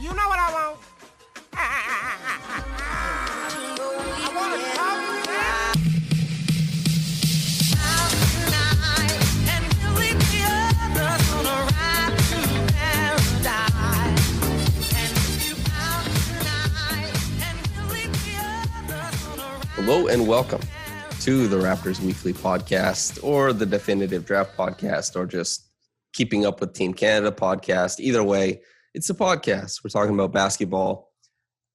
You know what I want? I want to talk to Hello and welcome to the Raptors Weekly Podcast, or the Definitive Draft Podcast, or just Keeping Up with Team Canada podcast. Either way, it's a podcast. We're talking about basketball,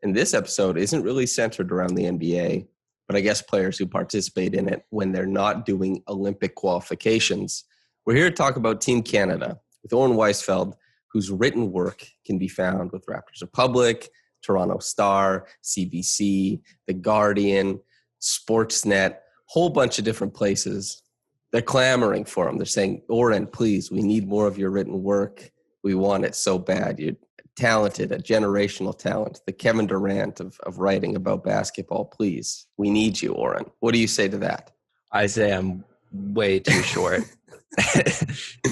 and this episode isn't really centered around the NBA, but I guess players who participate in it when they're not doing Olympic qualifications. We're here to talk about Team Canada with Oren Weisfeld, whose written work can be found with Raptors Republic, Toronto Star, CBC, The Guardian, Sportsnet, whole bunch of different places. They're clamoring for him. They're saying, Oren, please, we need more of your written work. We want it so bad. You're talented, a generational talent, the Kevin Durant of writing about basketball. Please, we need you, Oren. What do you say to that? I say I'm way too short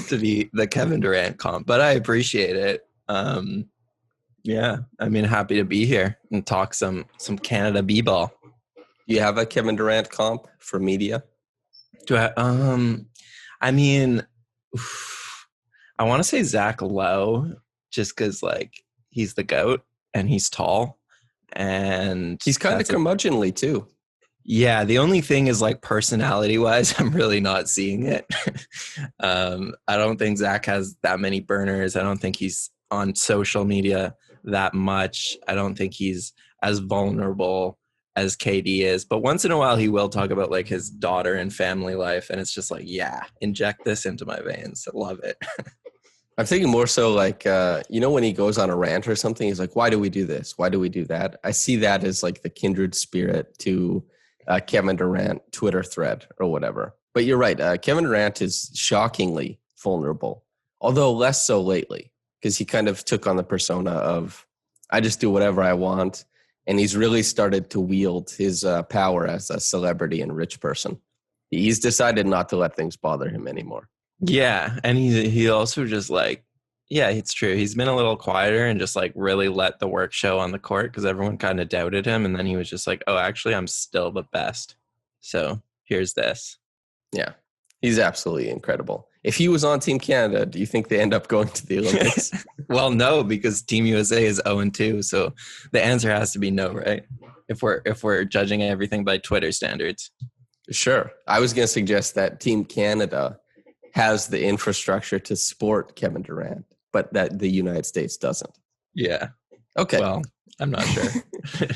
to be the Kevin Durant comp, but I appreciate it. Yeah, I mean, happy to be here and talk some Canada b-ball. Do you have a Kevin Durant comp for media? I mean, I want to say Zach Lowe, just because like he's the GOAT and he's tall and he's kind of curmudgeonly too. Yeah, the only thing is like personality-wise, I'm really not seeing it. I don't think Zach has that many burners. I don't think he's on social media that much. I don't think he's as vulnerable as KD is, but once in a while he will talk about like his daughter and family life, and it's just like, yeah, inject this into my veins. I love it. I'm thinking more so like, when he goes on a rant or something, he's like, why do we do this? Why do we do that? I see that as like the kindred spirit to Kevin Durant Twitter thread or whatever. But you're right. Kevin Durant is shockingly vulnerable, although less so lately, because he kind of took on the persona of, I just do whatever I want. And he's really started to wield his power as a celebrity and rich person. He's decided not to let things bother him anymore. Yeah, and he also just like, yeah, it's true. He's been a little quieter and just like really let the work show on the court because everyone kind of doubted him. And then he was just like, oh, actually, I'm still the best. So here's this. Yeah, he's absolutely incredible. If he was on Team Canada, do you think they end up going to the Olympics? Well, no, because Team USA is 0-2. So the answer has to be no, right? If we're judging everything by Twitter standards. Sure. I was going to suggest that Team Canada has the infrastructure to support Kevin Durant, but that the United States doesn't. Yeah. Okay. Well, I'm not sure.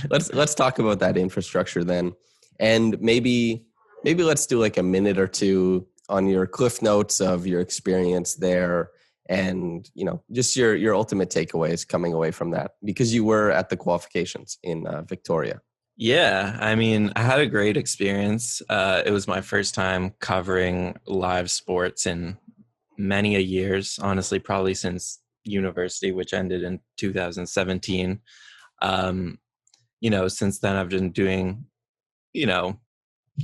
Let's talk about that infrastructure then. And maybe let's do like a minute or two on your cliff notes of your experience there, and just your ultimate takeaways coming away from that, because you were at the qualifications in Victoria. Yeah, I mean, I had a great experience. It was my first time covering live sports in many a years, honestly, probably since university, which ended in 2017. Since then I've been doing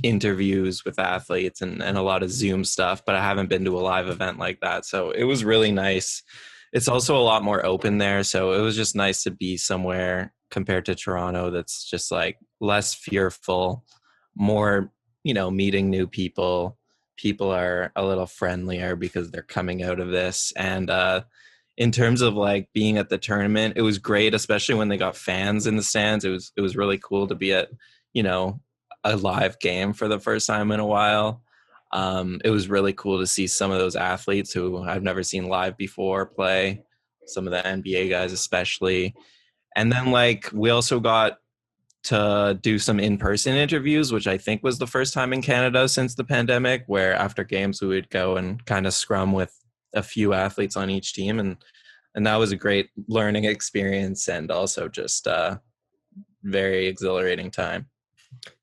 interviews with athletes and a lot of Zoom stuff, but I haven't been to a live event like that. So it was really nice. It's also a lot more open there. So it was just nice to be somewhere compared to Toronto that's just like less fearful, more, meeting new people. People are a little friendlier because they're coming out of this. And in terms of like being at the tournament, it was great, especially when they got fans in the stands. It was really cool to be at, a live game for the first time in a while. It was really cool to see some of those athletes who I've never seen live before play, some of the NBA guys especially. And then like we also got to do some in-person interviews, which I think was the first time in Canada since the pandemic, where after games we would go and kind of scrum with a few athletes on each team. And that was a great learning experience and also just very exhilarating time.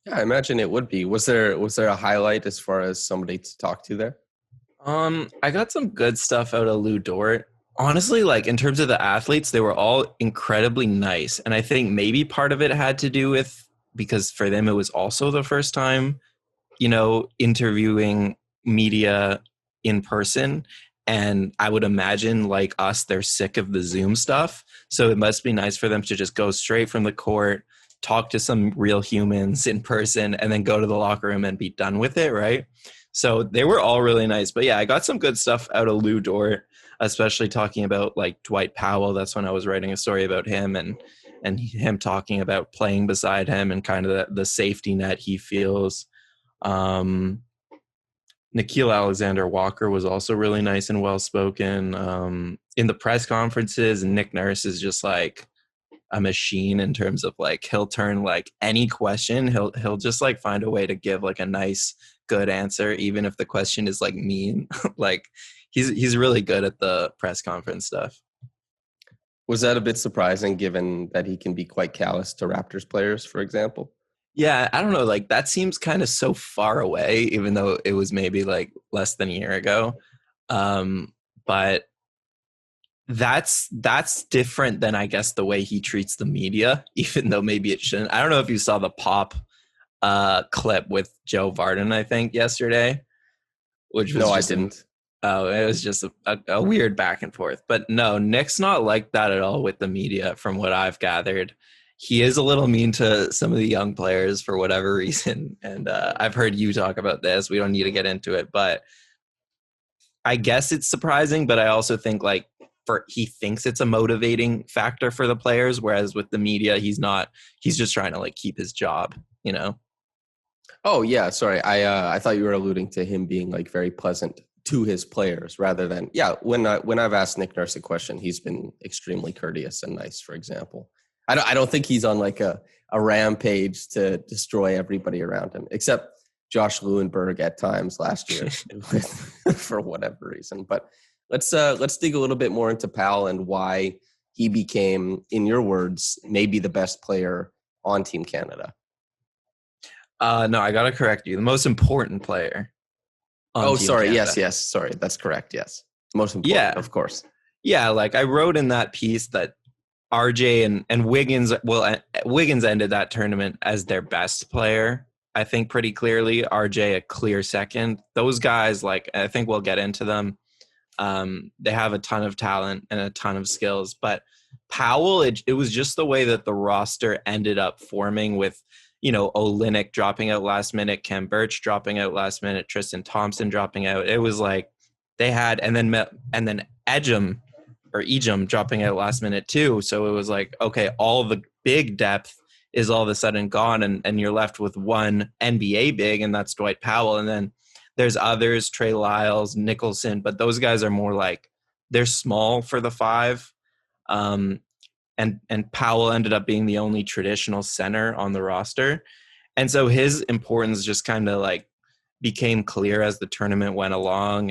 Yeah, I imagine it would be. Was there a highlight as far as somebody to talk to there? I got some good stuff out of Lou Dort. Honestly, like in terms of the athletes, they were all incredibly nice. And I think maybe part of it had to do with, because for them, it was also the first time, interviewing media in person. And I would imagine, like us, they're sick of the Zoom stuff. So it must be nice for them to just go straight from the court, talk to some real humans in person, and then go to the locker room and be done with it, right? So they were all really nice. But yeah, I got some good stuff out of Lou Dort, especially talking about like Dwight Powell. That's when I was writing a story about him, and him talking about playing beside him and kind of the safety net he feels. Nickeil Alexander-Walker was also really nice and well-spoken. In the press conferences, Nick Nurse is just like a machine in terms of like, he'll turn like any question, he'll just like find a way to give like a nice, good answer, even if the question is like mean. Like he's really good at the press conference stuff. Was that a bit surprising given that he can be quite callous to Raptors players, for example? Yeah, I don't know. Like that seems kind of so far away, even though it was maybe like less than a year ago. But that's different than I guess the way he treats the media, even though maybe it shouldn't. I don't know if you saw the pop clip with Joe Varden, I think, yesterday, which was I didn't. It was just a weird back and forth. But no, Nick's not like that at all with the media, from what I've gathered. He is a little mean to some of the young players for whatever reason. And I've heard you talk about this. We don't need to get into it. But I guess it's surprising. But I also think like he thinks it's a motivating factor for the players. Whereas with the media, he's not. He's just trying to like keep his job, you know? Oh, yeah. Sorry. I thought you were alluding to him being like very pleasant to his players rather than, when I've asked Nick Nurse a question, he's been extremely courteous and nice, for example. I don't think he's on like a rampage to destroy everybody around him, except Josh Lewenberg at times last year for whatever reason. But let's dig a little bit more into Powell and why he became, in your words, maybe the best player on Team Canada. No, I got to correct you. The most important player. Oh, sorry. Canada. Yes. Sorry. That's correct. Yes. Most important, of course. Yeah. Like I wrote in that piece that RJ and Wiggins, Wiggins ended that tournament as their best player, I think pretty clearly. RJ a clear second. Those guys, like, I think we'll get into them. They have a ton of talent and a ton of skills. But Powell, it was just the way that the roster ended up forming with, Olynyk dropping out last minute, Kem Birch dropping out last minute, Tristan Thompson dropping out. It was like they had, and then Ejim dropping out last minute too. So it was like, okay, all the big depth is all of a sudden gone, and you're left with one NBA big, and that's Dwight Powell. And then there's others, Trey Lyles, Nicholson, but those guys are more like, they're small for the five. And Powell ended up being the only traditional center on the roster. And so his importance just kind of like became clear as the tournament went along.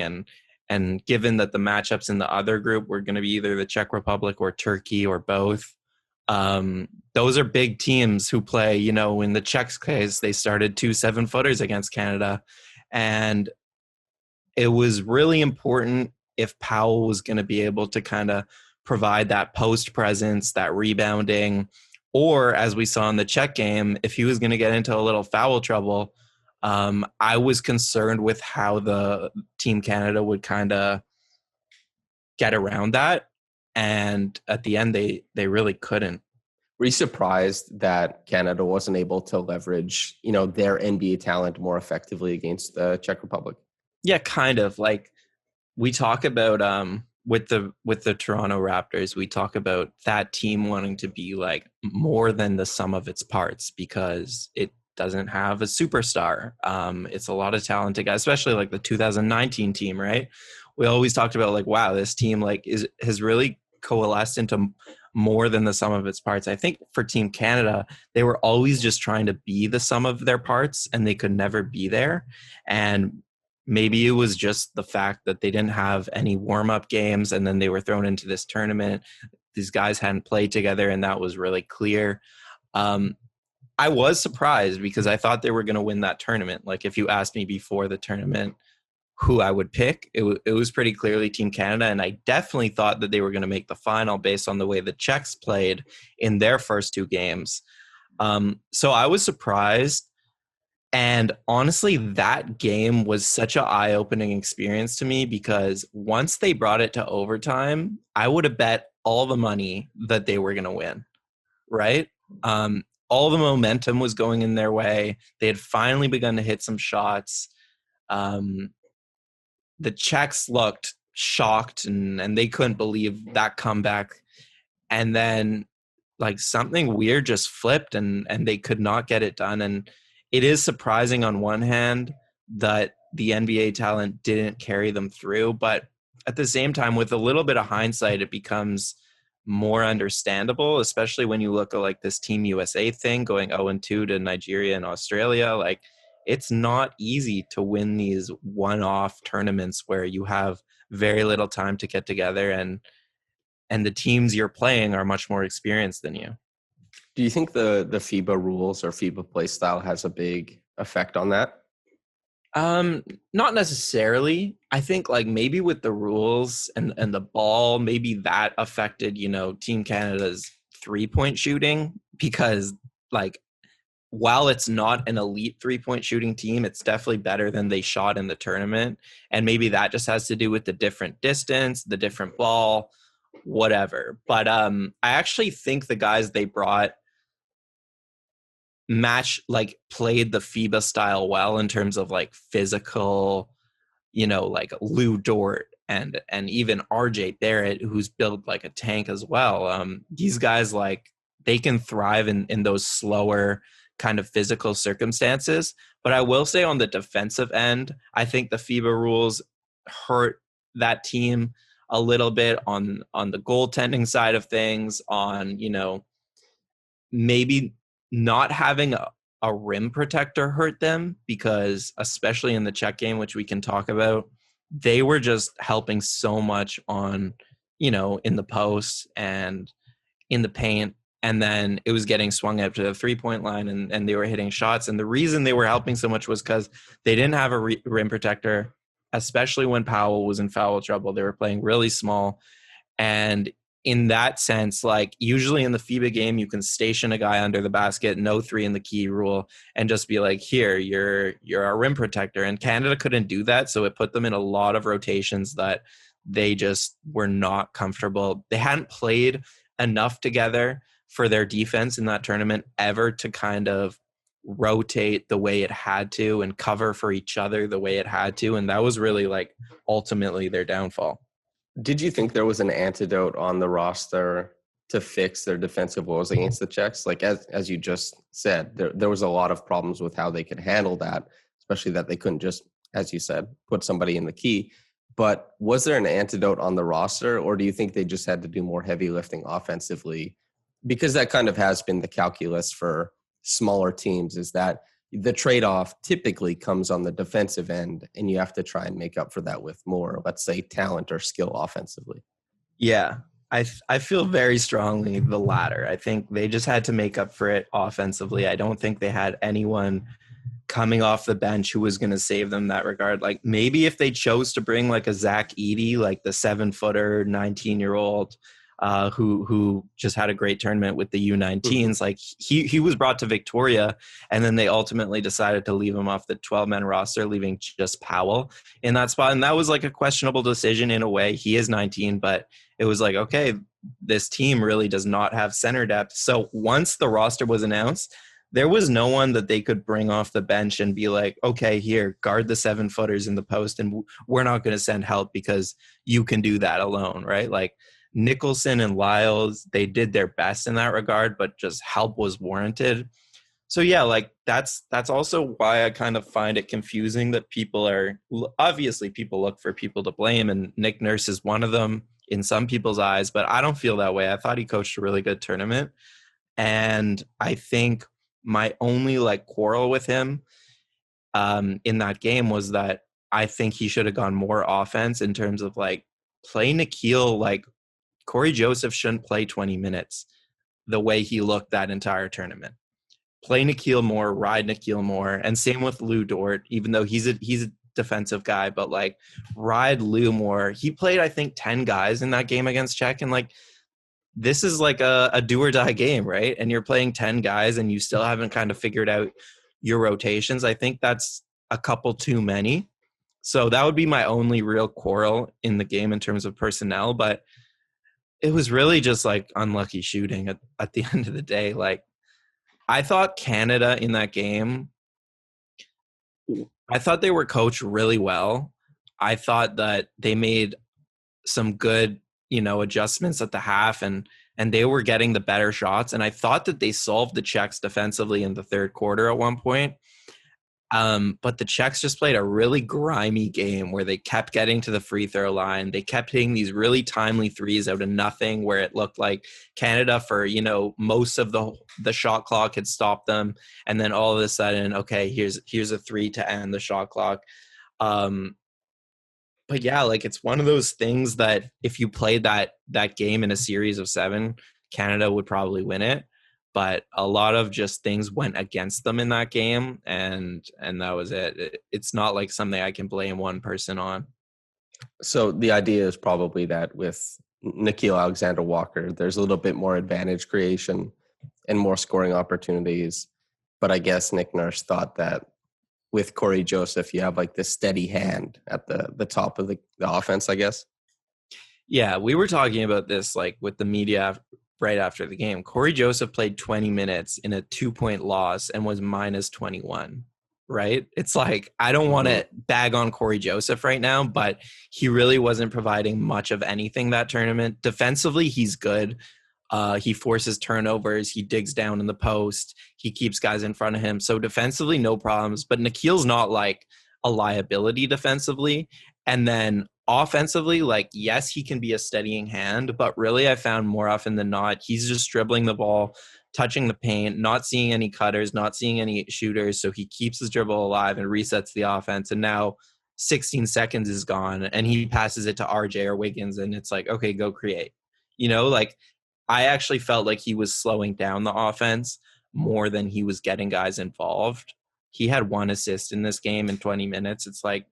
And given that the matchups in the other group were going to be either the Czech Republic or Turkey or both, those are big teams who play, in the Czechs case, they started 2 7-footers against Canada. And it was really important if Powell was going to be able to kind of provide that post presence, that rebounding, or as we saw in the Czech game, if he was going to get into a little foul trouble, I was concerned with how the Team Canada would kind of get around that. And at the end, they really couldn't. Were you surprised that Canada wasn't able to leverage, their NBA talent more effectively against the Czech Republic? Yeah, kind of. Like we talk about with the Toronto Raptors, we talk about that team wanting to be like more than the sum of its parts because it doesn't have a superstar. It's a lot of talented guys, especially like the 2019 team, right? We always talked about like, wow, this team like has really coalesced into more than the sum of its parts. I think for Team Canada, they were always just trying to be the sum of their parts and they could never be there. And maybe it was just the fact that they didn't have any warm-up games and then they were thrown into this tournament. These guys hadn't played together and that was really clear. I was surprised because I thought they were going to win that tournament. Like if you asked me before the tournament who I would pick, it was pretty clearly Team Canada. And I definitely thought that they were going to make the final based on the way the Czechs played in their first 2 games. So I was surprised. And honestly, that game was such an eye-opening experience to me, because once they brought it to overtime, I would have bet all the money that they were going to win, right? All the momentum was going in their way. They had finally begun to hit some shots. Um, the Czechs looked shocked, and they couldn't believe that comeback. And then like something weird just flipped, and they could not get it done. And it is surprising on one hand that the NBA talent didn't carry them through, but at the same time, with a little bit of hindsight, it becomes more understandable, especially when you look at like this Team USA thing going 0-2 to Nigeria and Australia. Like, it's not easy to win these one-off tournaments where you have very little time to get together, and the teams you're playing are much more experienced than you. Do you think the FIBA rules or FIBA play style has a big effect on that? Not necessarily. I think like maybe with the rules and the ball, maybe that affected, Team Canada's 3-point shooting, because like while it's not an elite 3-point shooting team, it's definitely better than they shot in the tournament. And maybe that just has to do with the different distance, the different ball, whatever. But I actually think the guys they brought played the FIBA style well in terms of like physical, like Lou Dort and even RJ Barrett, who's built like a tank as well. These guys, like, they can thrive in those slower kind of physical circumstances. But I will say on the defensive end, I think the FIBA rules hurt that team a little bit on the goaltending side of things, on, maybe not having a rim protector hurt them, because especially in the Czech game, which we can talk about, they were just helping so much on, in the post and in the paint. And then it was getting swung up to the 3-point line, and they were hitting shots. And the reason they were helping so much was because they didn't have a rim protector, especially when Powell was in foul trouble. They were playing really small. And in that sense, like usually in the FIBA game, you can station a guy under the basket, no 3 in the key rule, and just be like, here, you're a rim protector. And Canada couldn't do that. So it put them in a lot of rotations that they just were not comfortable. They hadn't played enough together for their defense in that tournament ever to kind of rotate the way it had to and cover for each other the way it had to. And that was really like ultimately their downfall. Did you think there was an antidote on the roster to fix their defensive woes against the Czechs? Like, as you just said, there was a lot of problems with how they could handle that, especially that they couldn't just, as you said, put somebody in the key. But was there an antidote on the roster, or do you think they just had to do more heavy lifting offensively? Because that kind of has been the calculus for smaller teams, is that the trade-off typically comes on the defensive end, and you have to try and make up for that with more, let's say, talent or skill offensively. Yeah, I feel very strongly the latter. I think they just had to make up for it offensively. I don't think they had anyone coming off the bench who was going to save them in that regard. Like maybe if they chose to bring like a Zach Edey, like the 7-footer, 19-year-old, who just had a great tournament with the U19s. Like he was brought to Victoria, and then they ultimately decided to leave him off the 12-man roster, leaving just Powell in that spot. And that was like a questionable decision in a way. He is 19, but it was like, okay, this team really does not have center depth. So once the roster was announced, there was no one that they could bring off the bench and be like, okay, here, guard the 7-footers in the post, and we're not going to send help because you can do that alone, right? Like Nicholson and Lyles, they did their best in that regard, but just help was warranted. So yeah, like that's also why I kind of find it confusing that people look for people to blame, and Nick Nurse is one of them in some people's eyes, but I don't feel that way. I thought he coached a really good tournament, and I think my only like quarrel with him in that game was that I think he should have gone more offense in terms of like play Nikhil. Like Corey Joseph shouldn't play 20 minutes the way he looked that entire tournament. Play Nikhil more, ride Nikhil more, and same with Lou Dort, even though he's a defensive guy, but like ride Lou more. He played, I think, 10 guys in that game against Czech, and like this is like a do or die game, right? And you're playing 10 guys and you still haven't kind of figured out your rotations. I think that's a couple too many. So that would be my only real quarrel in the game in terms of personnel. But it was really just like unlucky shooting at the end of the day. Like, I thought Canada in that game, I thought they were coached really well. I thought that they made some good, adjustments at the half, and they were getting the better shots. And I thought that they solved the Czechs defensively in the third quarter at one point. But the Czechs just played a really grimy game where they kept getting to the free throw line. They kept hitting these really timely threes out of nothing, where it looked like Canada for, most of the shot clock had stopped them. And then all of a sudden, okay, here's a three to end the shot clock. But yeah, like, it's one of those things that if you played that game in a series of 7, Canada would probably win it. But a lot of just things went against them in that game, and that was it. It's not like something I can blame one person on. So the idea is probably that with Nickeil Alexander-Walker, there's a little bit more advantage creation and more scoring opportunities. But I guess Nick Nurse thought that with Corey Joseph, you have like this steady hand at the top of the offense, I guess. Yeah, we were talking about this like with the media right after the game. Corey Joseph played 20 minutes in a 2-point loss and was minus 21, right? It's like, I don't want to bag on Corey Joseph right now, but he really wasn't providing much of anything that tournament. Defensively, he's good. He forces turnovers. He digs down in the post. He keeps guys in front of him. So defensively, no problems. But Nikhil's not like a liability defensively. And then offensively, like, yes, he can be a steadying hand, but really I found more often than not, he's just dribbling the ball, touching the paint, not seeing any cutters, not seeing any shooters. So he keeps his dribble alive and resets the offense. And now 16 seconds is gone and he passes it to RJ or Wiggins. And it's like, okay, go create. Like, I actually felt like he was slowing down the offense more than he was getting guys involved. He had 1 assist in this game in 20 minutes. It's like,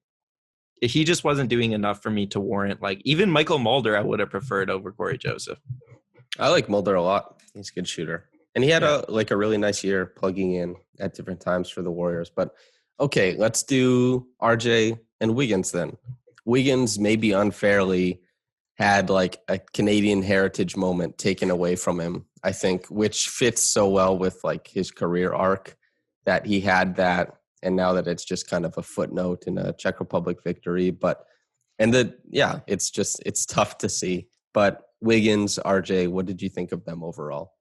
he just wasn't doing enough for me to warrant, like, even Michael Mulder I would have preferred over Corey Joseph. I like Mulder a lot. He's a good shooter. And he had a really nice year plugging in at different times for the Warriors. But okay, let's do RJ and Wiggins then. Wiggins maybe unfairly had like a Canadian heritage moment taken away from him, I think, which fits so well with like his career arc that he had that. And now that it's just kind of a footnote in a Czech Republic victory. It's tough to see. But Wiggins, RJ, what did you think of them overall?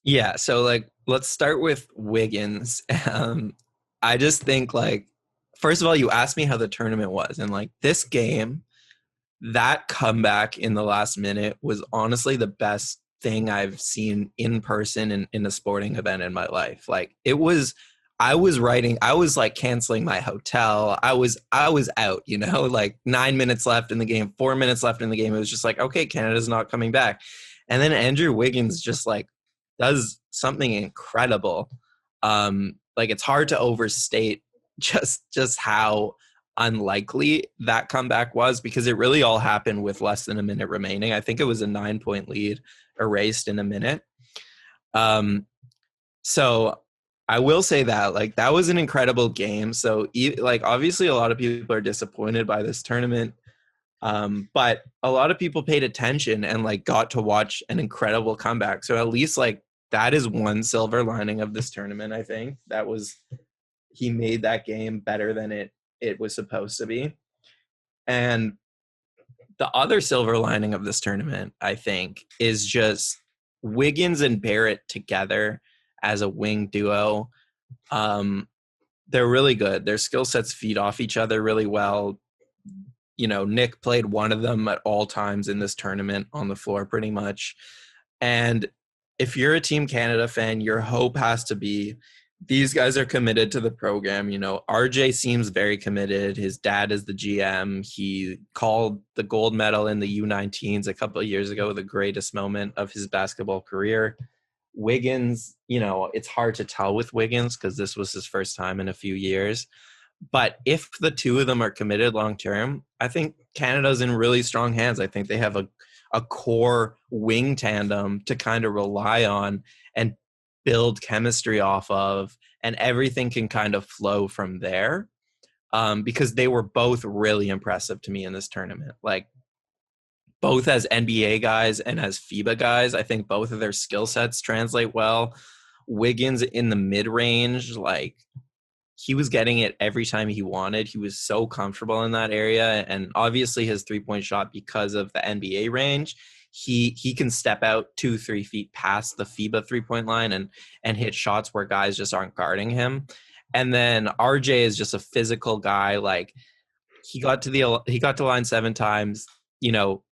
Yeah, so like, let's start with Wiggins. I just think, like, first of all, you asked me how the tournament was. And like, this game, that comeback in the last minute was honestly the best thing I've seen in person in a sporting event in my life. Like, it was, I was like canceling my hotel. I was out, like 9 minutes left in the game, 4 minutes left in the game. It was just like, okay, Canada's not coming back. And then Andrew Wiggins just like does something incredible. Like, it's hard to overstate just how unlikely that comeback was, because it really all happened with less than a minute remaining. I think it was a 9-point lead erased in a minute. So I will say that, like, that was an incredible game. So, like, obviously a lot of people are disappointed by this tournament, but a lot of people paid attention and like got to watch an incredible comeback. So at least like that is one silver lining of this tournament. I think that was, he made that game better than it was supposed to be. And the other silver lining of this tournament, I think, is just Wiggins and Barrett together as a wing duo. They're really good. Their skill sets feed off each other really well. Nick played one of them at all times in this tournament on the floor pretty much. And if you're a Team Canada fan, your hope has to be these guys are committed to the program. RJ seems very committed. His dad is the GM. He called the gold medal in the U19s a couple of years ago the greatest moment of his basketball career. Wiggins, it's hard to tell with Wiggins because this was his first time in a few years. But if the two of them are committed long-term, I think Canada's in really strong hands. I think they have a core wing tandem to kind of rely on and build chemistry off of and everything can kind of flow from there. Because they were both really impressive to me in this tournament. Like, both as NBA guys and as FIBA guys, I think both of their skill sets translate well. Wiggins in the mid-range, like, he was getting it every time he wanted. He was so comfortable in that area. And obviously his three-point shot, because of the NBA range, he can step out 2-3 feet past the FIBA three-point line and hit shots where guys just aren't guarding him. And then RJ is just a physical guy. Like, he got to line 7 times. You know,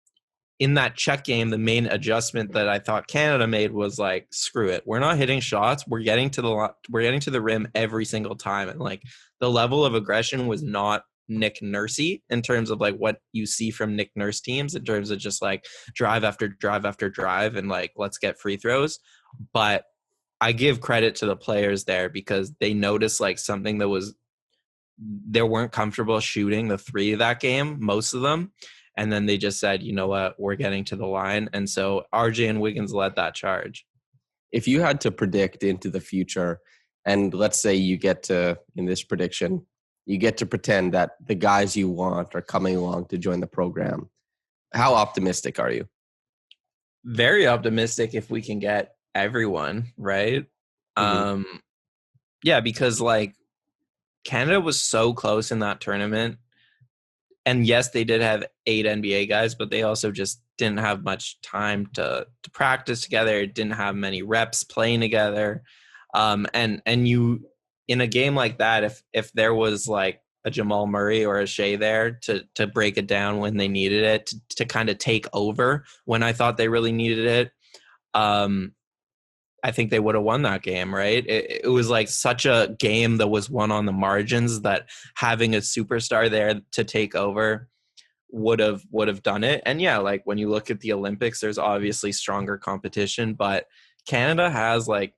in that check game, the main adjustment that I thought Canada made was like, screw it, we're not hitting shots. We're getting to the rim every single time. And like, the level of aggression was not Nick Nursey in terms of like what you see from Nick Nurse teams in terms of just like drive after drive after drive and like, let's get free throws. But I give credit to the players there because they noticed like something that they weren't comfortable shooting the three that game, most of them. And then they just said, you know what, we're getting to the line. And so RJ and Wiggins led that charge. If you had to predict into the future, and let's say you get to, in this prediction, you get to pretend that the guys you want are coming along to join the program, how optimistic are you? Very optimistic if we can get everyone, right? Mm-hmm. Yeah, because like Canada was so close in that tournament. And yes, they did have 8 NBA guys, but they also just didn't have much time to practice together. Didn't have many reps playing together. And you, in a game like that, if there was like a Jamal Murray or a Shai there to break it down when they needed it, to kind of take over when I thought they really needed it, I think they would have won that game, right? It was like such a game that was won on the margins that having a superstar there to take over would have done it. And yeah, like when you look at the Olympics, there's obviously stronger competition, but Canada has like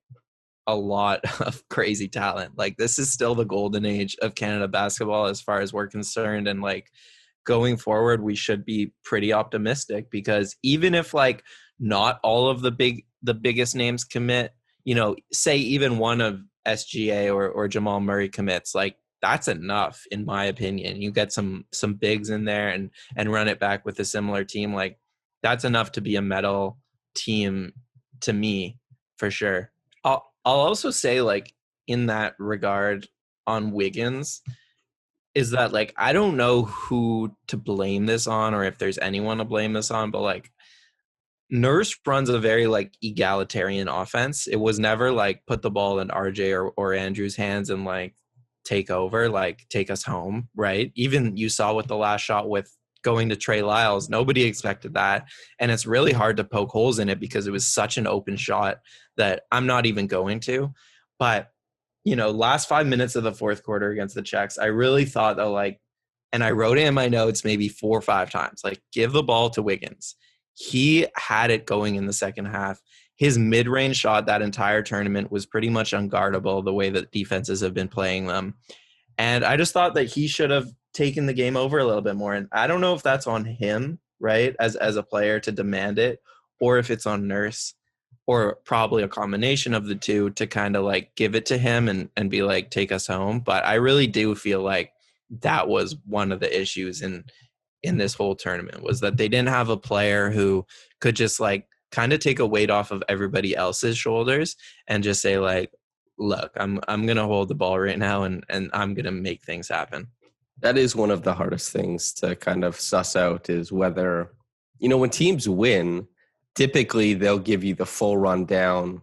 a lot of crazy talent. Like, this is still the golden age of Canada basketball as far as we're concerned. And like, going forward, we should be pretty optimistic because even if like not all of the biggest names commit, you know, say even one of SGA or Jamal Murray commits, like that's enough in my opinion. You get some bigs in there and run it back with a similar team, like that's enough to be a medal team to me for sure. I'll also say, like, in that regard on Wiggins, is that like I don't know who to blame this on or if there's anyone to blame this on, but like Nurse runs a very like egalitarian offense. It was never like put the ball in RJ or Andrew's hands and like take over, like take us home, right? Even you saw with the last shot with going to Trey Lyles, nobody expected that. And it's really hard to poke holes in it because it was such an open shot that I'm not even going to. But, you know, last 5 minutes of the fourth quarter against the Czechs, I really thought that like, and I wrote it in my notes maybe 4 or 5 times, like give the ball to Wiggins. He had it going in the second half. His mid-range shot that entire tournament was pretty much unguardable the way that defenses have been playing them. And I just thought that he should have taken the game over a little bit more. And I don't know if that's on him, right, as a player to demand it, or if it's on Nurse, or probably a combination of the two to kind of like give it to him and be like, take us home. But I really do feel like that was one of the issues in this whole tournament, was that they didn't have a player who could just like kind of take a weight off of everybody else's shoulders and just say like, look, I'm going to hold the ball right now and I'm going to make things happen. That is one of the hardest things to kind of suss out, is whether, you know, when teams win, typically they'll give you the full rundown.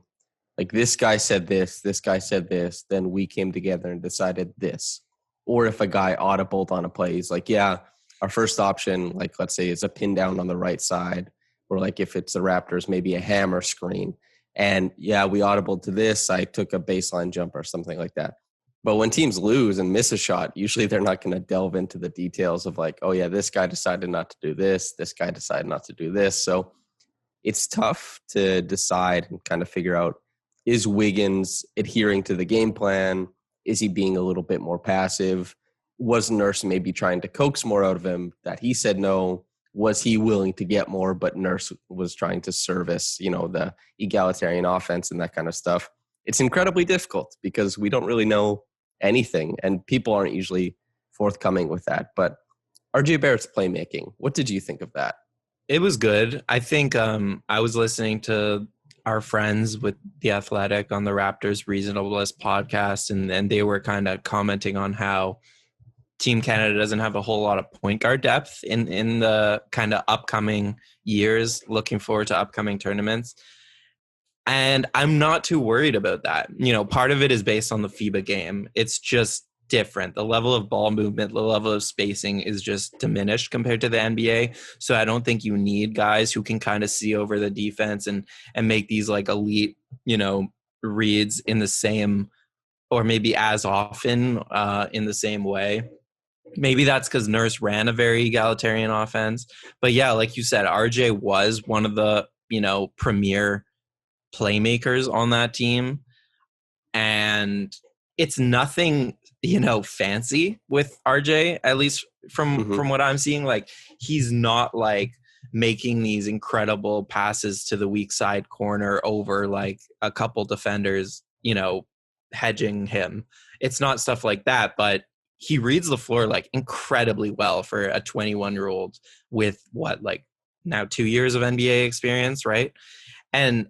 Like, this guy said this guy said this, then we came together and decided this. Or if a guy audibled on a play, he's like, yeah, our first option, like let's say, is a pin down on the right side, or like if it's the Raptors, maybe a hammer screen. And yeah, we audibled to this. I took a baseline jumper or something like that. But when teams lose and miss a shot, usually they're not going to delve into the details of like, oh yeah, this guy decided not to do this. This guy decided not to do this. So it's tough to decide and kind of figure out, is Wiggins adhering to the game plan? Is he being a little bit more passive? Was Nurse maybe trying to coax more out of him that he said no? Was he willing to get more, but Nurse was trying to service, you know, the egalitarian offense and that kind of stuff? it's incredibly difficult because we don't really know anything, and people aren't usually forthcoming with that. But RJ Barrett's playmaking, what did you think of that? It was good. I think I was listening to our friends with The Athletic on the Raptors Reasonableness podcast, and they were kind of commenting on how Team Canada doesn't have a whole lot of point guard depth in the kind of upcoming years, looking forward to upcoming tournaments. And I'm not too worried about that. You know, part of it is based on the FIBA game. It's just different. The level of ball movement, the level of spacing is just diminished compared to the NBA. So I don't think you need guys who can kind of see over the defense and make these like elite, you know, reads in the same, or maybe as often in the same way. Maybe that's because Nurse ran a very egalitarian offense. But yeah, like you said, RJ was one of the, you know, premier playmakers on that team. And it's nothing, you know, fancy with RJ, at least from what I'm seeing. Like, he's not like making these incredible passes to the weak side corner over like a couple defenders, you know, hedging him. It's not stuff like that, but he reads the floor like incredibly well for a 21-year-old with what, like now 2 years of NBA experience, right? And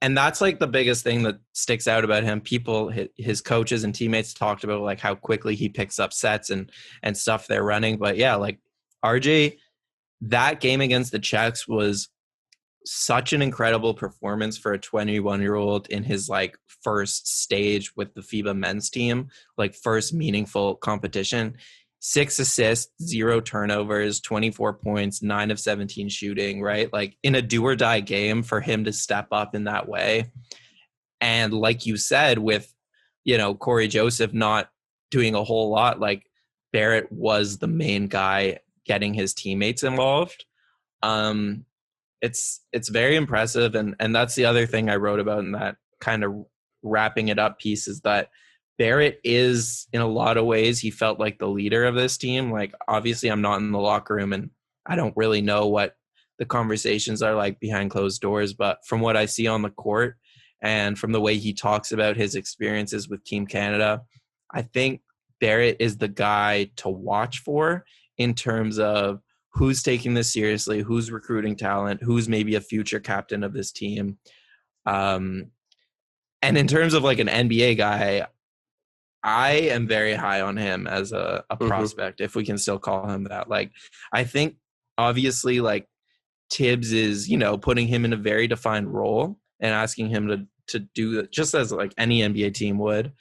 that's like the biggest thing that sticks out about him. People, his coaches and teammates talked about like how quickly he picks up sets and stuff they're running. But yeah, like RJ, that game against the Czechs was such an incredible performance for a 21-year-old in his like first stage with the FIBA men's team, like first meaningful competition. 6 assists, 0 turnovers, 24 points, 9 of 17 shooting, right? Like in a do or die game for him to step up in that way. And like you said, with, you know, Corey Joseph not doing a whole lot, like Barrett was the main guy getting his teammates involved. It's very impressive. And that's the other thing I wrote about in that kind of wrapping it up piece, is that Barrett is, in a lot of ways, he felt like the leader of this team. Like, obviously, I'm not in the locker room and I don't really know what the conversations are like behind closed doors. But from what I see on the court and from the way he talks about his experiences with Team Canada, I think Barrett is the guy to watch for in terms of who's taking this seriously, who's recruiting talent, who's maybe a future captain of this team. And in terms of like an NBA guy, I am very high on him as a prospect, if we can still call him that. Like, I think obviously like Tibbs is, you know, putting him in a very defined role and asking him to do it just as like any NBA team would,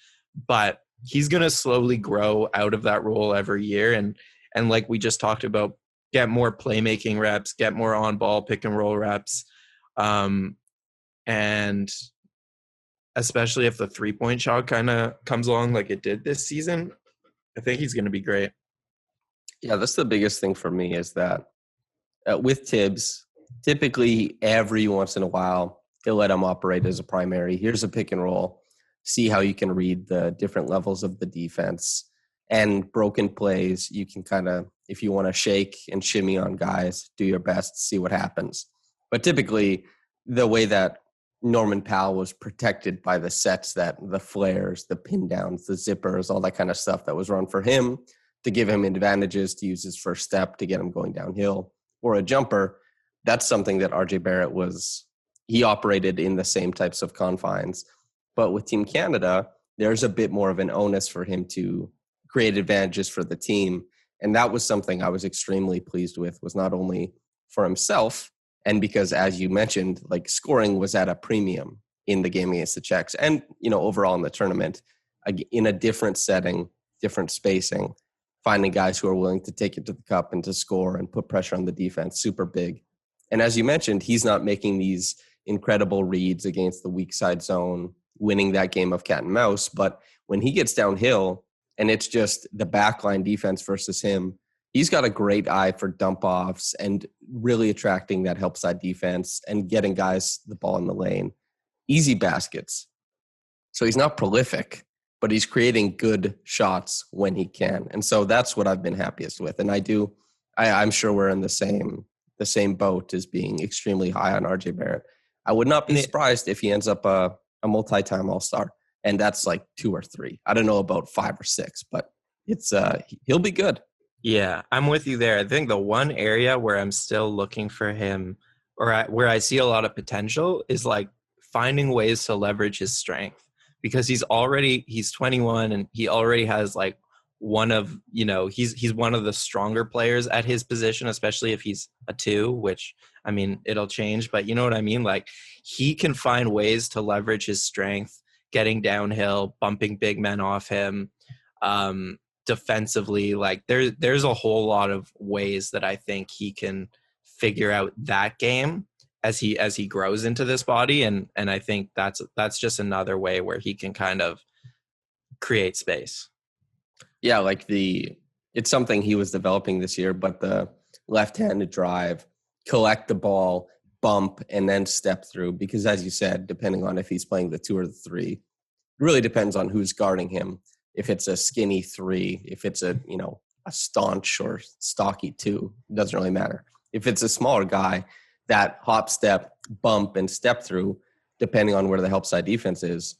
but he's going to slowly grow out of that role every year. And like we just talked about, get more playmaking reps, get more on ball pick and roll reps. And especially if the 3-point shot kind of comes along like it did this season, I think he's going to be great. Yeah, that's the biggest thing for me, is that with Tibbs, typically every once in a while, he'll let him operate as a primary. Here's a pick and roll. See how you can read the different levels of the defense. And broken plays, you can kind of, if you want to shake and shimmy on guys, do your best, see what happens. But typically, the way that Norman Powell was protected by the sets, that the flares, the pin downs, the zippers, all that kind of stuff that was run for him to give him advantages, to use his first step to get him going downhill, or a jumper. That's something that RJ Barrett he operated in the same types of confines. But with Team Canada, there's a bit more of an onus for him to create advantages for the team. And that was something I was extremely pleased with, was not only for himself, and because, as you mentioned, like scoring was at a premium in the game against the Czechs, and, you know, overall in the tournament, in a different setting, different spacing, finding guys who are willing to take it to the cup and to score and put pressure on the defense, super big. And as you mentioned, he's not making these incredible reads against the weak side zone, winning that game of cat and mouse. But when he gets downhill and it's just the backline defense versus him, he's got a great eye for dump offs and really attracting that help side defense and getting guys the ball in the lane. Easy baskets. So he's not prolific, but he's creating good shots when he can. And so that's what I've been happiest with. And I'm sure we're in the same boat as being extremely high on RJ Barrett. I would not be surprised if he ends up a a multi-time All-Star, and that's like 2 or 3. I don't know about 5 or 6, but it's he'll be good. Yeah, I'm with you there. I think the one area where I'm still looking for him, where I see a lot of potential, is like finding ways to leverage his strength, because he's 21 and he already has like one of, he's one of the stronger players at his position, especially if he's a 2, which, I mean, it'll change, but you know what I mean? Like, he can find ways to leverage his strength, getting downhill, bumping big men off him, defensively. Like, there's a whole lot of ways that I think he can figure out that game as he grows into this body, and I think that's just another way where he can kind of create space. Yeah, like it's something he was developing this year, but the left-handed drive, collect the ball, bump, and then step through, because as you said, depending on if he's playing the 2 or the 3, it really depends on who's guarding him. If it's a skinny 3, if it's a staunch or stocky 2, it doesn't really matter. If it's a smaller guy, that hop, step, bump, and step through, depending on where the help side defense is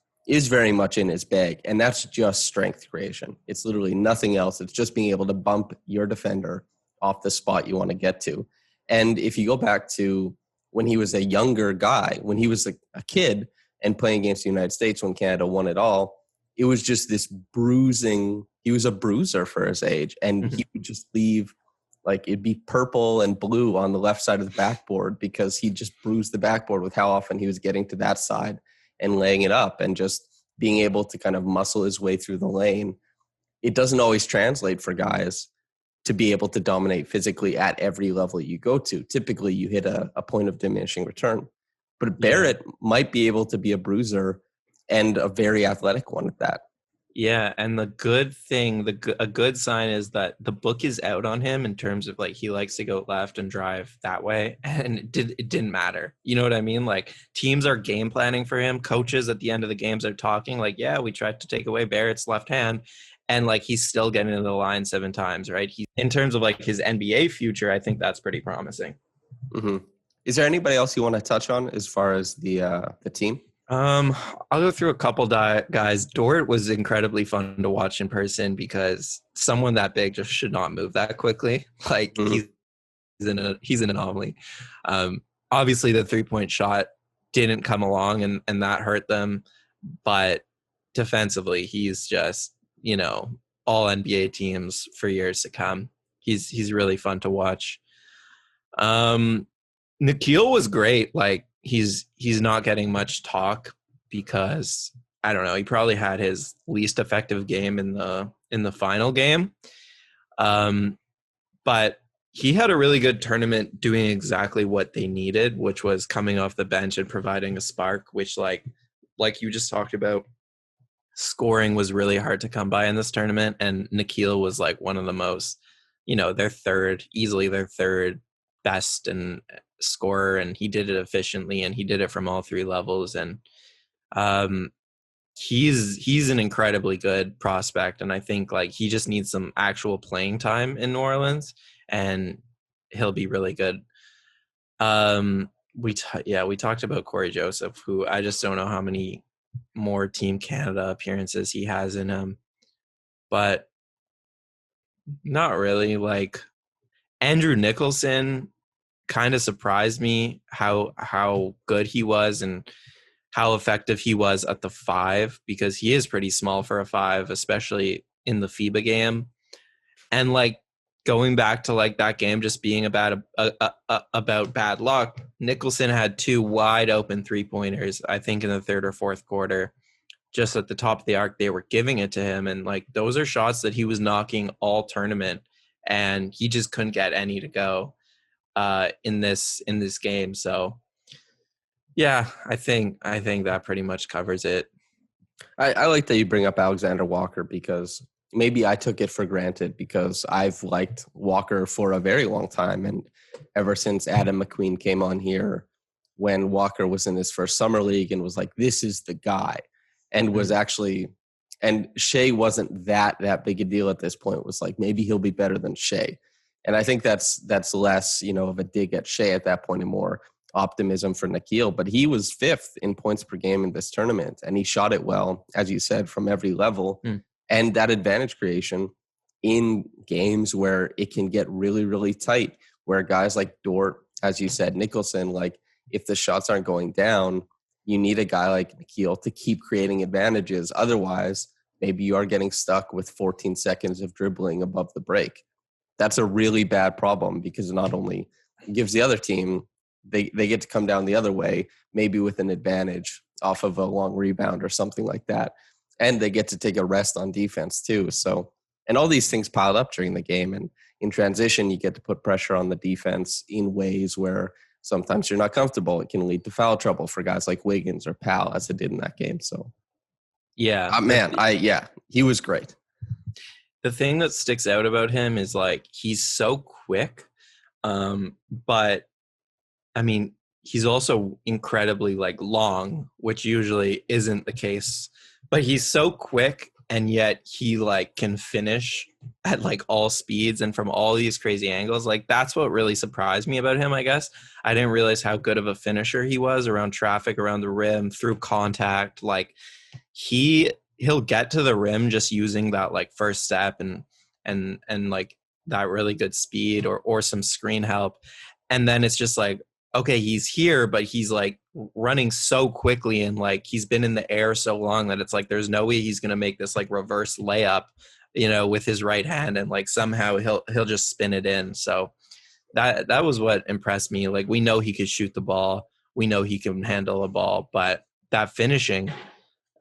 very much in his bag. And that's just strength creation. It's literally nothing else. It's just being able to bump your defender off the spot you want to get to. And if you go back to when he was a younger guy, when he was a kid and playing against the United States when Canada won it all, it was just this bruising. He was a bruiser for his age, and he would just leave, like, it'd be purple and blue on the left side of the backboard because he just bruised the backboard with how often he was getting to that side and laying it up and just being able to kind of muscle his way through the lane. It doesn't always translate for guys to be able to dominate physically at every level you go to. Typically, you hit a point of diminishing return. But Barrett might be able to be a bruiser and a very athletic one at that. Yeah, and the good thing, a good sign is that the book is out on him in terms of, like, he likes to go left and drive that way, and it didn't matter. You know what I mean? Like, teams are game planning for him. Coaches at the end of the games are talking like, yeah, we tried to take away Barrett's left hand, and like, he's still getting into the line 7 times, right? In terms of like his NBA future, I think that's pretty promising. Mm-hmm. Is there anybody else you want to touch on as far as the team? I'll go through a couple guys. Dort was incredibly fun to watch in person because someone that big just should not move that quickly. Like, he's an anomaly. Obviously the 3-point shot didn't come along and that hurt them, but defensively he's just, all NBA teams for years to come. He's really fun to watch. Nikhil was great. Like, he's not getting much talk because, I don't know, he probably had his least effective game in the final game. But he had a really good tournament doing exactly what they needed, which was coming off the bench and providing a spark, which like you just talked about, scoring was really hard to come by in this tournament. And Nikhil was like one of the most, easily their third best and scorer, and he did it efficiently, and he did it from all 3 levels. And he's an incredibly good prospect, and I think like he just needs some actual playing time in New Orleans, and he'll be really good. We talked about Corey Joseph, who I just don't know how many more Team Canada appearances he has in him, but not really. Like, Andrew Nicholson kind of surprised me how good he was and how effective he was at the 5, because he is pretty small for a 5, especially in the FIBA game. And like, going back to like that game just being about bad luck, Nicholson had 2 wide open 3-pointers, I think in the 3rd or 4th quarter, just at the top of the arc. They were giving it to him, and like, those are shots that he was knocking all tournament, and he just couldn't get any to go in this game. So yeah, I think that pretty much covers it. I like that you bring up Alexander Walker, because maybe I took it for granted because I've liked Walker for a very long time. And ever since Adam McQueen came on here, when Walker was in his first summer league and was like, this is the guy, and was actually, and Shai wasn't that big a deal at this point. It was like, maybe he'll be better than Shai. And I think that's less, of a dig at Shai at that point, and more, optimism for Nikhil, but he was 5th in points per game in this tournament, and he shot it well, as you said, from every level. And that advantage creation in games where it can get really, really tight, where guys like Dort, as you said, Nicholson, like if the shots aren't going down, you need a guy like Nikhil to keep creating advantages. Otherwise, maybe you are getting stuck with 14 seconds of dribbling above the break. That's a really bad problem, because it not only gives the other team, they get to come down the other way, maybe with an advantage off of a long rebound or something like that. And they get to take a rest on defense too. So, and all these things piled up during the game. And in transition, you get to put pressure on the defense in ways where sometimes you're not comfortable. It can lead to foul trouble for guys like Wiggins or Pal, as it did in that game. So, yeah, he was great. The thing that sticks out about him is like he's so quick, but I mean, he's also incredibly like long, which usually isn't the case. But he's so quick, and yet he like can finish at like all speeds and from all these crazy angles. Like that's what really surprised me about him, I guess. I didn't realize how good of a finisher he was around traffic, around the rim, through contact. Like he'll get to the rim just using that like first step and like that really good speed or some screen help. And then it's just like, okay, he's here, but he's like running so quickly and like he's been in the air so long that it's like there's no way he's gonna make this like reverse layup, with his right hand, and like somehow he'll just spin it in. So that was what impressed me. Like we know he could shoot the ball, we know he can handle a ball, but that finishing,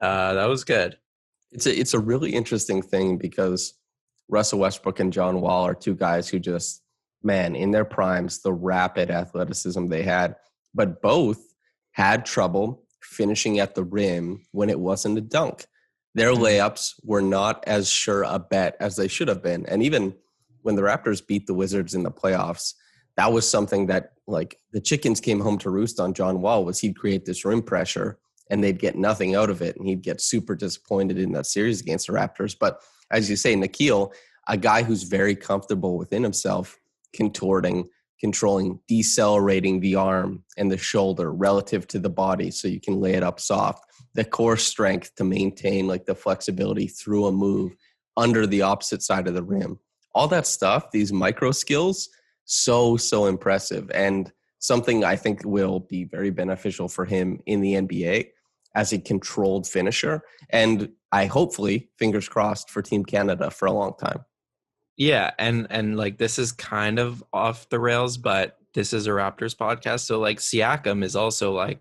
that was good. It's a really interesting thing, because Russell Westbrook and John Wall are two guys who just, man, in their primes, the rapid athleticism they had, but both had trouble finishing at the rim when it wasn't a dunk. Their layups were not as sure a bet as they should have been. And even when the Raptors beat the Wizards in the playoffs, that was something that like the chickens came home to roost on John Wall, was he'd create this rim pressure and they'd get nothing out of it. And he'd get super disappointed in that series against the Raptors. But as you say, Nikhil, a guy who's very comfortable within himself, contorting, controlling, decelerating the arm and the shoulder relative to the body so you can lay it up soft. The core strength to maintain like the flexibility through a move under the opposite side of the rim. All that stuff, these micro skills, so impressive, and something I think will be very beneficial for him in the NBA as a controlled finisher. And I hopefully, fingers crossed, for Team Canada for a long time. Yeah, and like this is kind of off the rails, but this is a Raptors podcast. So like Siakam is also like,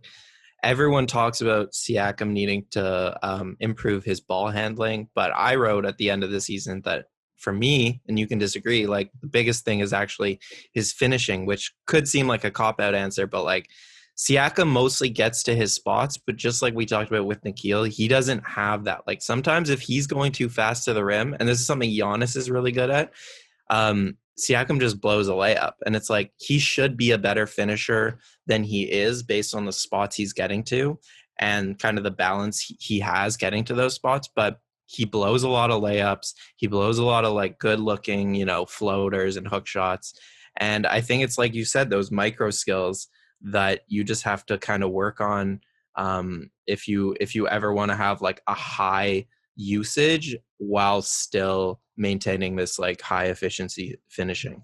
everyone talks about Siakam needing to improve his ball handling, but I wrote at the end of the season that for me, and you can disagree, like the biggest thing is actually his finishing, which could seem like a cop-out answer, but like Siakam mostly gets to his spots, but just like we talked about with Nikhil, he doesn't have that. Like sometimes if he's going too fast to the rim, and this is something Giannis is really good at, Siakam just blows a layup. And it's like he should be a better finisher than he is based on the spots he's getting to and kind of the balance he has getting to those spots. But he blows a lot of layups. He blows a lot of like good looking, floaters and hook shots. And I think it's like you said, those micro skills that you just have to kind of work on if you ever want to have like a high usage while still maintaining this like high efficiency finishing.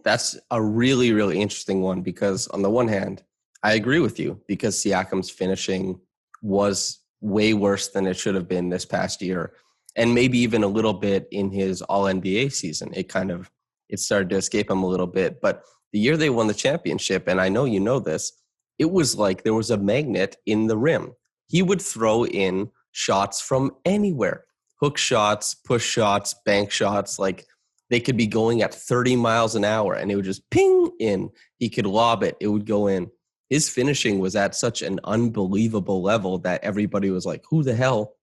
That's a really, really interesting one, because on the one hand, I agree with you, because Siakam's finishing was way worse than it should have been this past year, and maybe even a little bit in his All-NBA season. It started to escape him a little bit, but the year they won the championship, and I know you know this, it was like there was a magnet in the rim. He would throw in shots from anywhere. Hook shots, push shots, bank shots. Like they could be going at 30 miles an hour and it would just ping in. He could lob it. It would go in. His finishing was at such an unbelievable level that everybody was like, who the hell?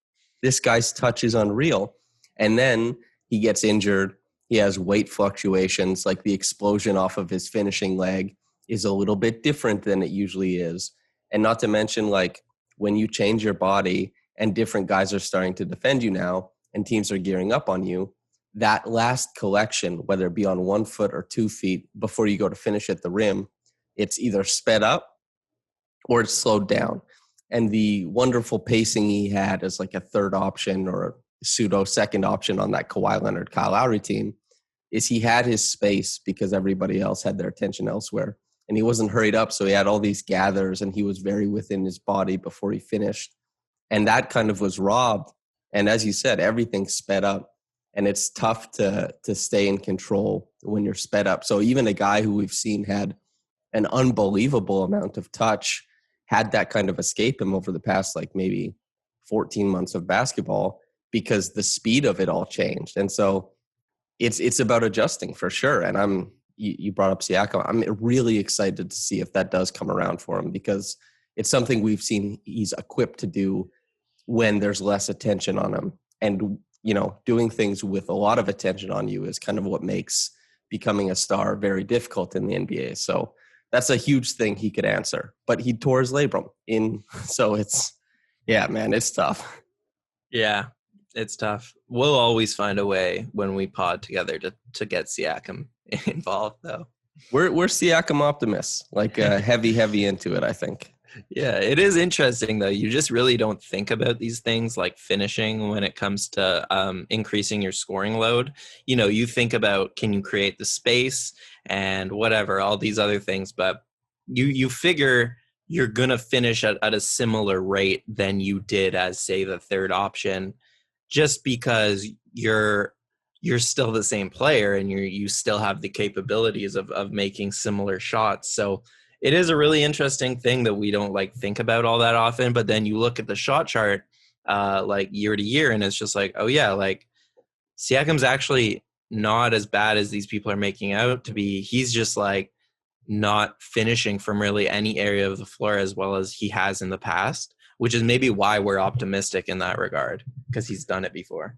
This guy's touch is unreal. And then he gets injured. He has weight fluctuations, like the explosion off of his finishing leg is a little bit different than it usually is. And not to mention, like, when you change your body and different guys are starting to defend you now and teams are gearing up on you, that last collection, whether it be on 1 foot or 2 feet before you go to finish at the rim, it's either sped up or it's slowed down. And the wonderful pacing he had as like a third option or a pseudo second option on that Kawhi Leonard, Kyle Lowry team is he had his space because everybody else had their attention elsewhere. And he wasn't hurried up, so he had all these gathers and he was very within his body before he finished. And that kind of was robbed. And as you said, everything sped up. And it's tough to stay in control when you're sped up. So even a guy who we've seen had an unbelievable amount of touch had that kind of escape him over the past like maybe 14 months of basketball because the speed of it all changed. And so it's about adjusting for sure. And you brought up Siakam. I'm really excited to see if that does come around for him because it's something we've seen he's equipped to do when there's less attention on him. And, you know, doing things with a lot of attention on you is kind of what makes becoming a star very difficult in the NBA. So that's a huge thing he could answer. But he tore his labrum so it's, yeah, man, it's tough. Yeah, it's tough. We'll always find a way when we pod together to get Siakam involved, though. We're Siakam optimists, like heavy into it, I think. Yeah, it is interesting, though. You just really don't think about these things like finishing when it comes to increasing your scoring load. You know, you think about, can you create the space and whatever, all these other things, but you figure you're going to finish at a similar rate than you did as, say, the third option, just because you're still the same player and you still have the capabilities of making similar shots. So it is a really interesting thing that we don't like think about all that often, but then you look at the shot chart like year to year and it's just like, oh yeah, like Siakam's actually not as bad as these people are making out to be. He's just like not finishing from really any area of the floor as well as he has in the past, which is maybe why we're optimistic in that regard, because he's done it before.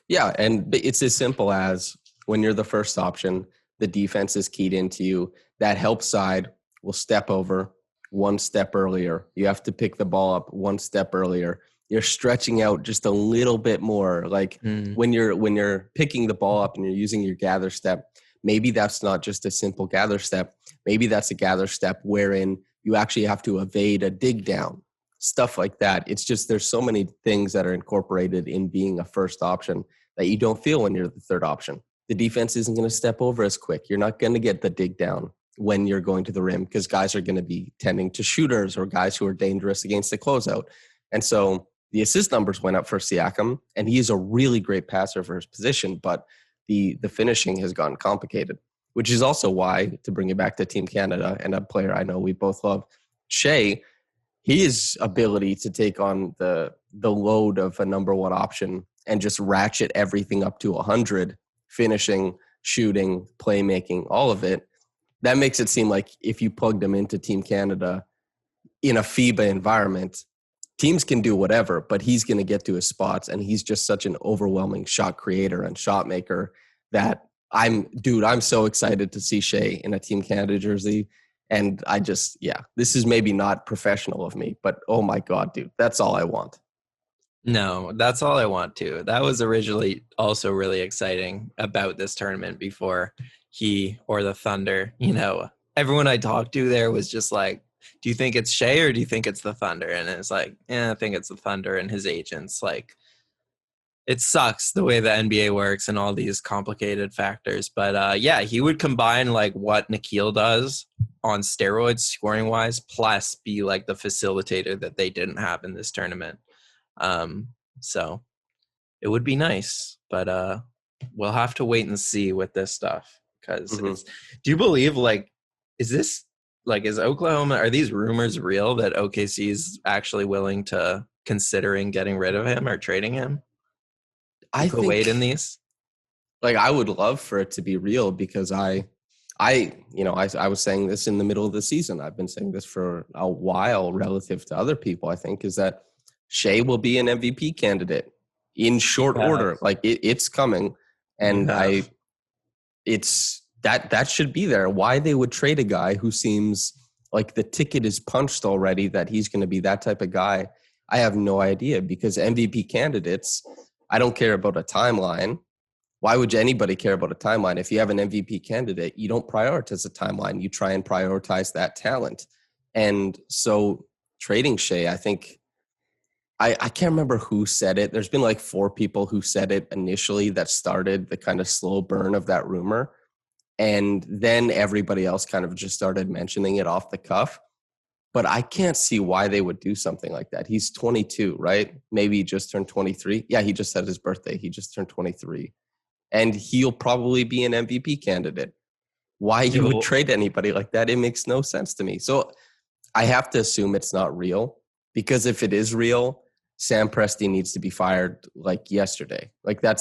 Yeah, and it's as simple as when you're the first option, the defense is keyed into you. That help side will step over one step earlier. You have to pick the ball up one step earlier. You're stretching out just a little bit more. Like when you're picking the ball up and you're using your gather step, maybe that's not just a simple gather step. Maybe that's a gather step wherein you actually have to evade a dig down, stuff like that. It's just there's so many things that are incorporated in being a first option that you don't feel when you're the third option. The defense isn't going to step over as quick. You're not going to get the dig down when you're going to the rim because guys are going to be tending to shooters or guys who are dangerous against the closeout. And so the assist numbers went up for Siakam, and he is a really great passer for his position, but the finishing has gotten complicated, which is also why, to bring it back to Team Canada and a player I know we both love, Shai, his ability to take on the load of a number one option and just ratchet everything up to 100, finishing, shooting, playmaking, all of it, that makes it seem like if you plugged him into Team Canada in a FIBA environment, teams can do whatever, but he's going to get to his spots, and he's just such an overwhelming shot creator and shot maker that I'm so excited to see Shai in a Team Canada jersey. And this is maybe not professional of me, but oh my God, dude, that's all I want. No, that's all I want too. That was originally also really exciting about this tournament before he or the Thunder, you know, everyone I talked to there was just like, do you think it's Shai or do you think it's the Thunder? And it's like, I think it's the Thunder and his agents. Like, it sucks the way the NBA works and all these complicated factors. But yeah, he would combine like what Nikhil does on steroids scoring wise, plus be like the facilitator that they didn't have in this tournament. So it would be nice, but we'll have to wait and see with this stuff. Because do you believe is Oklahoma, are these rumors real that OKC is actually willing to considering getting rid of him or trading him? I think weight in these. Like, I would love for it to be real because I was saying this in the middle of the season. I've been saying this for a while relative to other people, I think, is that Shai will be an MVP candidate in short order. Like it's coming. And that should be there. Why they would trade a guy who seems like the ticket is punched already that he's going to be that type of guy, I have no idea, because MVP candidates, I don't care about a timeline. Why would anybody care about a timeline? If you have an MVP candidate, you don't prioritize a timeline. You try and prioritize that talent. And so trading Shai, I think, I can't remember who said it. There's been like 4 people who said it initially that started the kind of slow burn of that rumor. And then everybody else kind of just started mentioning it off the cuff. But I can't see why they would do something like that. He's 22, right? Maybe he just turned 23. Yeah, he just had his birthday. He just turned 23. And he'll probably be an MVP candidate. Why you would trade anybody like that, it makes no sense to me. So I have to assume it's not real, because if it is real, Sam Presti needs to be fired like yesterday. Like that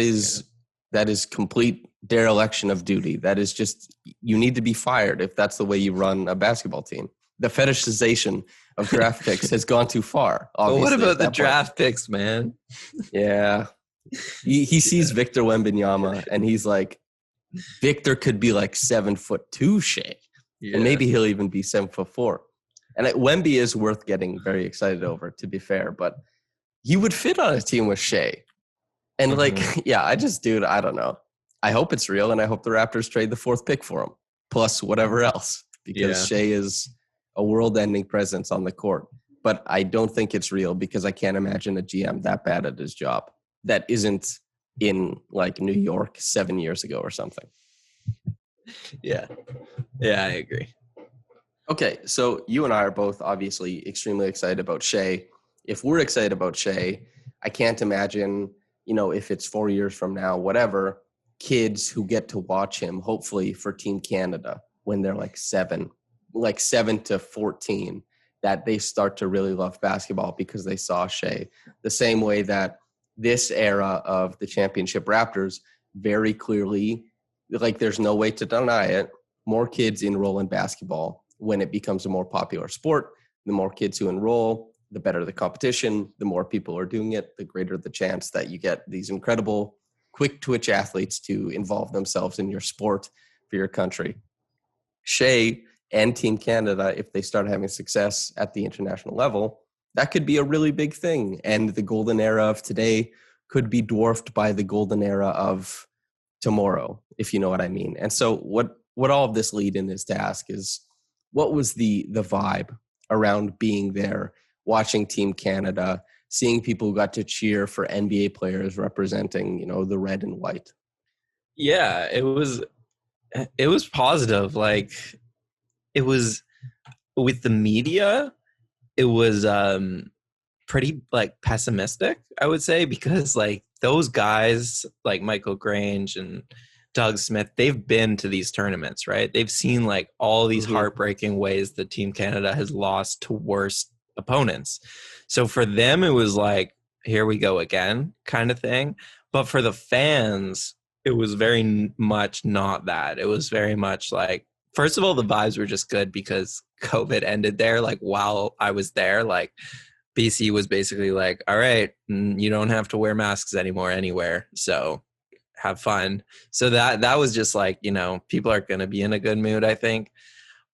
is complete dereliction of duty. That is just, you need to be fired if that's the way you run a basketball team. The fetishization of draft picks has gone too far. Well, what about the draft picks, man? Yeah. He sees Victor Wembanyama and he's like, Victor could be like 7'2" Shai. Yeah. And maybe he'll even be 7'4". And Wemby is worth getting very excited over, to be fair, but he would fit on a team with Shai. And I don't know. I hope it's real, and I hope the Raptors trade the 4th pick for him, plus whatever else, because Shai is a world-ending presence on the court. But I don't think it's real, because I can't imagine a GM that bad at his job that isn't in like New York 7 years ago or something. Yeah, I agree. Okay, so you and I are both obviously extremely excited about Shai. If we're excited about Shai, I can't imagine, if it's 4 years from now, whatever, kids who get to watch him, hopefully for Team Canada, when they're like 7 to 14, that they start to really love basketball because they saw Shai. The same way that this era of the championship Raptors, very clearly, like there's no way to deny it, more kids enroll in basketball when it becomes a more popular sport. The more kids who enroll, the better the competition, the more people are doing it, the greater the chance that you get these incredible quick twitch athletes to involve themselves in your sport for your country. Shai and Team Canada, if they start having success at the international level, that could be a really big thing. And the golden era of today could be dwarfed by the golden era of tomorrow, if you know what I mean. And so what all of this lead in is to ask is, what was the vibe around being there, watching Team Canada, seeing people who got to cheer for NBA players representing, the red and white? Yeah, it was positive. Like, it was, with the media, it was pretty like pessimistic, I would say, because like those guys like Michael Grange and Doug Smith, they've been to these tournaments, right? They've seen like all these heartbreaking ways that Team Canada has lost to worse opponents. So for them, it was like, here we go again kind of thing. But for the fans, it was very much not that. It was very much like, first of all, the vibes were just good because COVID ended there. Like while I was there, like BC was basically like, all right, you don't have to wear masks anymore anywhere. So have fun. So that was just like, people are going to be in a good mood, I think.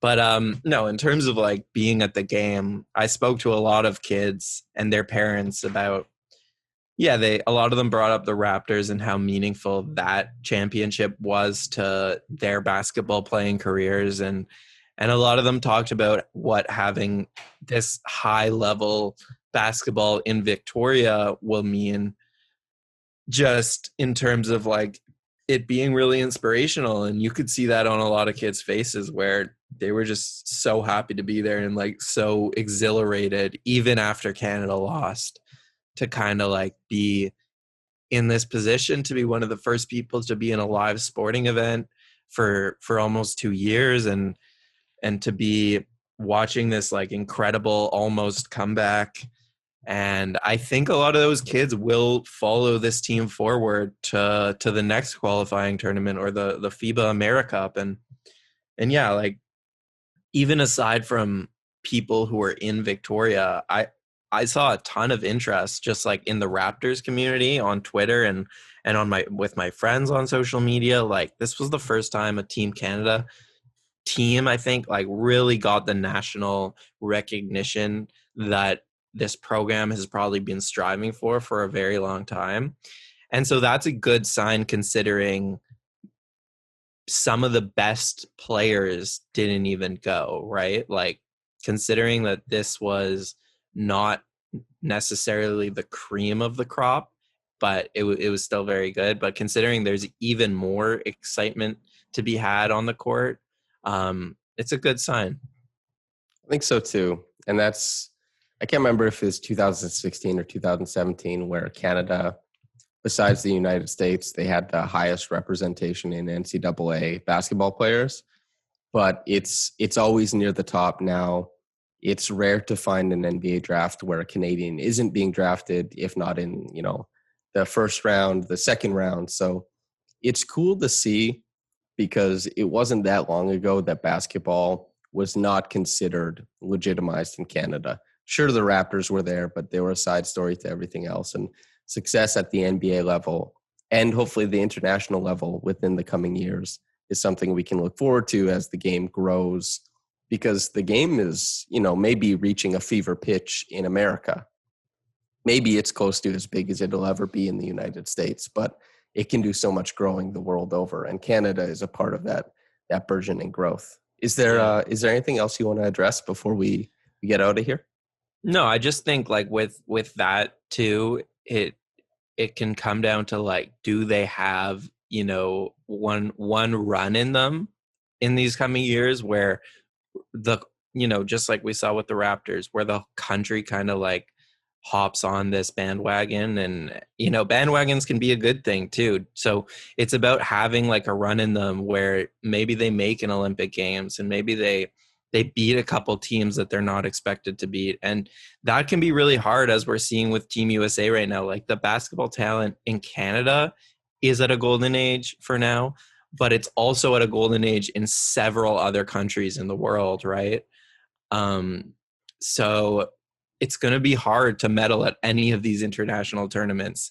But no, in terms of like being at the game, I spoke to a lot of kids and their parents about, a lot of them brought up the Raptors and how meaningful that championship was to their basketball playing careers. And a lot of them talked about what having this high level basketball in Victoria will mean, just in terms of like it being really inspirational. And you could see that on a lot of kids' faces where they were just so happy to be there and like so exhilarated, even after Canada lost, to kind of like be in this position to be one of the first people to be in a live sporting event for almost 2 years, and to be watching this like incredible almost comeback. And I think a lot of those kids will follow this team forward to the next qualifying tournament or the FIBA AmeriCup. And yeah, like even aside from people who are in Victoria, I saw a ton of interest just like in the Raptors community on Twitter and on with my friends on social media. Like this was the first time a Team Canada team, I think, like really got the national recognition that this program has probably been striving for a very long time. And so that's a good sign considering some of the best players didn't even go, right? Like considering that this was not necessarily the cream of the crop, but it was still very good. But considering there's even more excitement to be had on the court, it's a good sign. I think so too. And I can't remember if it was 2016 or 2017 where Canada, besides the United States, they had the highest representation in NCAA basketball players. But it's always near the top now. It's rare to find an NBA draft where a Canadian isn't being drafted, if not in, the first round, the second round. So it's cool to see because it wasn't that long ago that basketball was not considered legitimized in Canada. Sure, the Raptors were there, but they were a side story to everything else. And success at the NBA level and hopefully the international level within the coming years is something we can look forward to as the game grows, because the game is, maybe reaching a fever pitch in America. Maybe it's close to as big as it'll ever be in the United States, but it can do so much growing the world over. And Canada is a part of that burgeoning growth. Is there anything else you want to address before we get out of here? No, I just think like with that too, it can come down to like, do they have, one run in them in these coming years where just like we saw with the Raptors, where the country kind of like hops on this bandwagon, and bandwagons can be a good thing too. So it's about having like a run in them where maybe they make an Olympic Games and maybe they beat a couple teams that they're not expected to beat. And that can be really hard, as we're seeing with Team USA right now. Like the basketball talent in Canada is at a golden age for now, but it's also at a golden age in several other countries in the world, right? So it's going to be hard to medal at any of these international tournaments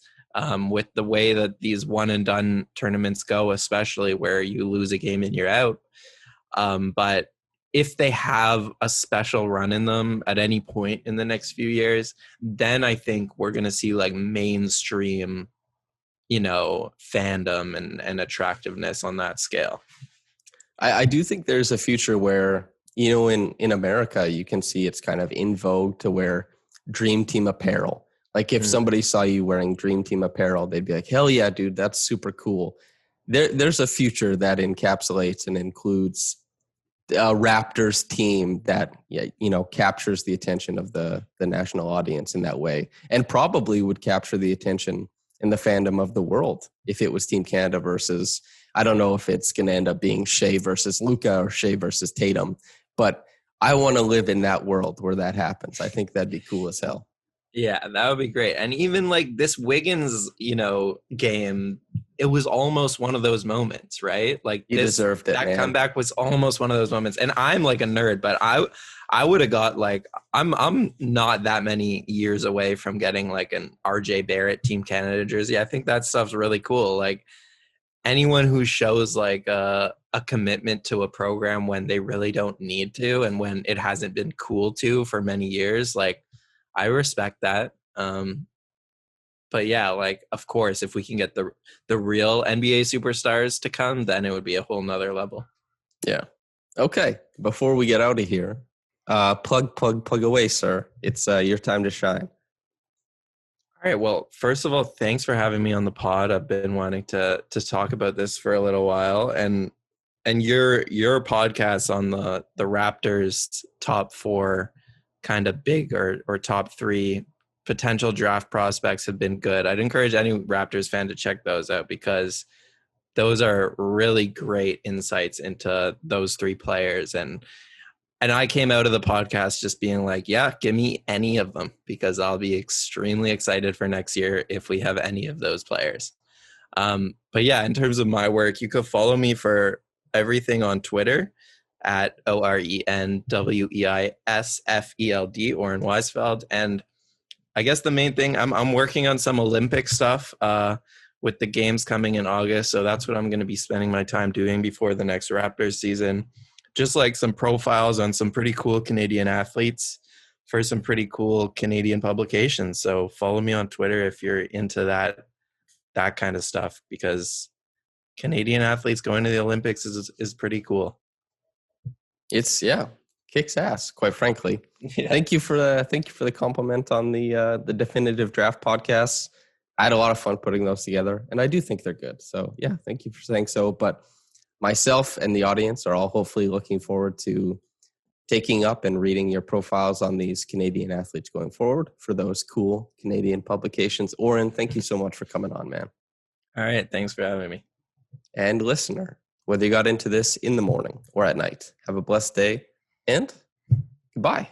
with the way that these one and done tournaments go, especially where you lose a game and you're out. But if they have a special run in them at any point in the next few years, then I think we're going to see like mainstream, fandom and attractiveness on that scale. I do think there's a future where, in America, you can see it's kind of in vogue to wear Dream Team apparel. Like if somebody saw you wearing Dream Team apparel, they'd be like, hell yeah, dude, that's super cool. There's a future that encapsulates and includes a Raptors team that, captures the attention of the national audience in that way, and probably would capture the attention and the fandom of the world if it was Team Canada versus, I don't know if it's going to end up being Shai versus Luka or Shai versus Tatum, but I want to live in that world where that happens. I think that'd be cool as hell. Yeah, that would be great. And even like this Wiggins, game, it was almost one of those moments, right? Like he deserved it. That comeback was almost one of those moments. And I'm like a nerd, but I would have got like, I'm not that many years away from getting like an RJ Barrett Team Canada jersey. I think that stuff's really cool. Like anyone who shows like a commitment to a program when they really don't need to, and when it hasn't been cool to for many years, like I respect that. But yeah, like of course, if we can get the real NBA superstars to come, then it would be a whole nother level. Yeah. Okay. Before we get out of here, plug away, sir. It's your time to shine. All right. Well, first of all, thanks for having me on the pod. I've been wanting to talk about this for a little while, and your podcast on the Raptors top 4 kind of big or top 3 potential draft prospects have been good. I'd encourage any Raptors fan to check those out, because those are really great insights into those 3 players. And I came out of the podcast just being like, yeah, give me any of them, because I'll be extremely excited for next year if we have any of those players. But yeah, in terms of my work, you could follow me for everything on Twitter at OrenWeisfeld, Oren Weisfeld. And I guess the main thing, I'm working on some Olympic stuff with the games coming in August. So that's what I'm going to be spending my time doing before the next Raptors season. Just like some profiles on some pretty cool Canadian athletes for some pretty cool Canadian publications. So follow me on Twitter if you're into that that kind of stuff, because Canadian athletes going to the Olympics is pretty cool. It's kicks ass, quite frankly. Yeah. Thank you for the compliment on the definitive draft podcasts. I had a lot of fun putting those together, and I do think they're good. So yeah, thank you for saying so. But myself and the audience are all hopefully looking forward to taking up and reading your profiles on these Canadian athletes going forward for those cool Canadian publications. Oren, thank you so much for coming on, man. All right. Thanks for having me. And listener, whether you got into this in the morning or at night, have a blessed day and goodbye.